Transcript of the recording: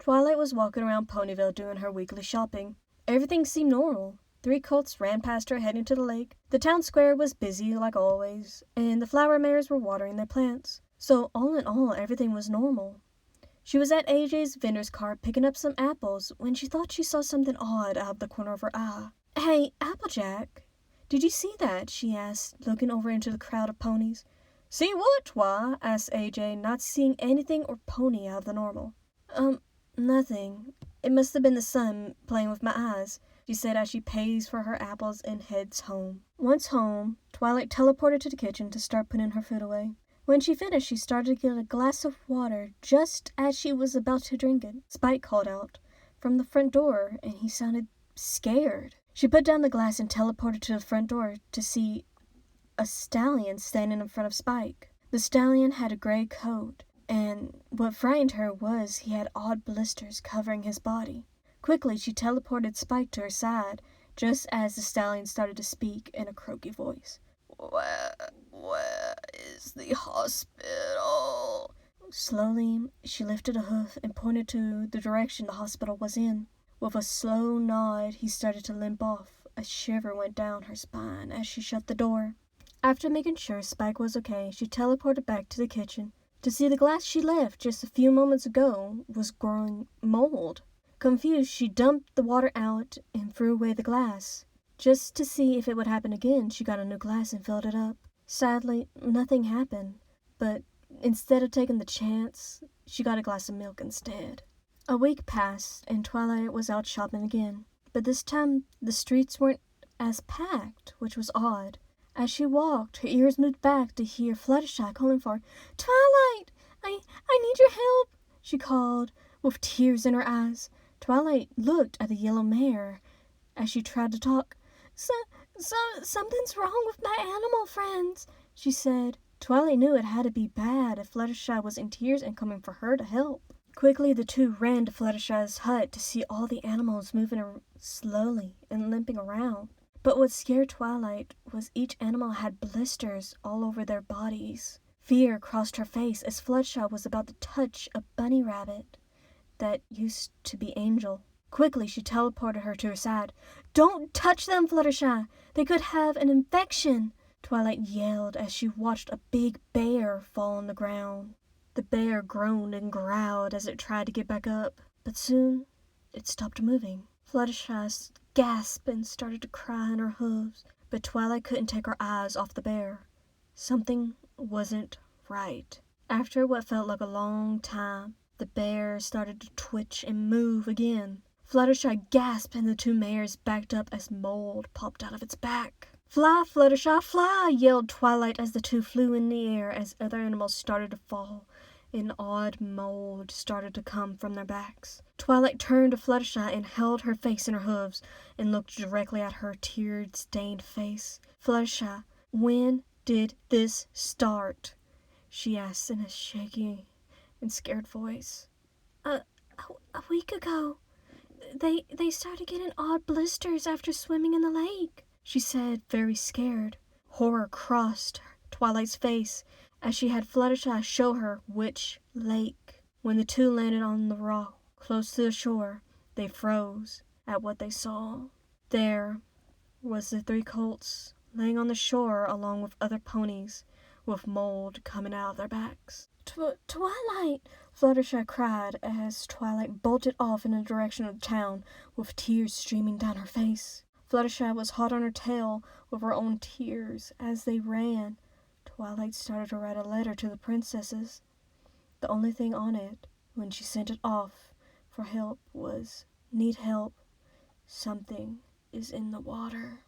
Twilight was walking around Ponyville doing her weekly shopping. Everything seemed normal. 3 colts ran past her heading to the lake. The town square was busy like always, and the flower mares were watering their plants. So all in all, everything was normal. She was at AJ's vendor's cart picking up some apples when she thought she saw something odd out of the corner of her eye. "Hey, Applejack, did you see that?" she asked, looking over into the crowd of ponies. "See what, why?" asked AJ, not seeing anything or pony out of the normal. Nothing. It must have been the sun playing with my eyes," she said as she pays for her apples and heads home. Once home, Twilight teleported to the kitchen to start putting her food away. When she finished, she started to get a glass of water. Just as she was about to drink it, Spike called out from the front door, and he sounded scared. She put down the glass and teleported to the front door to see a stallion standing in front of Spike. The stallion had a gray coat, and what frightened her was he had odd blisters covering his body. Quickly, she teleported Spike to her side, just as the stallion started to speak in a croaky voice. Where is the hospital?" Slowly, she lifted a hoof and pointed to the direction the hospital was in. With a slow nod, he started to limp off. A shiver went down her spine as she shut the door. After making sure Spike was okay, she teleported back to the kitchen to see the glass she left just a few moments ago was growing mold. Confused, she dumped the water out and threw away the glass. Just to see if it would happen again, she got a new glass and filled it up. Sadly, nothing happened, but instead of taking the chance, she got a glass of milk instead. A week passed, and Twilight was out shopping again, but this time the streets weren't as packed, which was odd. As she walked, her ears moved back to hear Fluttershy calling for her. "Twilight, I need your help," she called, with tears in her eyes. Twilight looked at the yellow mare as she tried to talk. Something's wrong with my animal friends," she said. Twilight knew it had to be bad if Fluttershy was in tears and coming for her to help. Quickly, the two ran to Fluttershy's hut to see all the animals moving slowly and limping around. But what scared Twilight was each animal had blisters all over their bodies. Fear crossed her face as Fluttershy was about to touch a bunny rabbit that used to be Angel. Quickly, she teleported her to her side. "Don't touch them, Fluttershy! They could have an infection!" Twilight yelled as she watched a big bear fall on the ground. The bear groaned and growled as it tried to get back up, but soon it stopped moving. Fluttershy gasped and started to cry in her hooves, but Twilight couldn't take her eyes off the bear. Something wasn't right. After what felt like a long time, the bear started to twitch and move again. Fluttershy gasped and the two mares backed up as mold popped out of its back. "Fly, Fluttershy, fly!" yelled Twilight as the two flew in the air as other animals started to fall and odd mold started to come from their backs. Twilight turned to Fluttershy and held her face in her hooves and looked directly at her tear-stained face. "Fluttershy, when did this start?" she asked in a shaky and scared voice. A week ago. They started getting odd blisters after swimming in the lake," she said, very scared. Horror crossed Twilight's face as she had Fluttershy show her which lake. When the two landed on the rock close to the shore, they froze at what they saw. There was the 3 colts laying on the shore along with other ponies with mold coming out of their backs. Twilight!" Fluttershy cried as Twilight bolted off in the direction of the town with tears streaming down her face. Fluttershy was hot on her tail with her own tears. As they ran, Twilight started to write a letter to the princesses. The only thing on it, when she sent it off for help, was, "Need help. Something is in the water."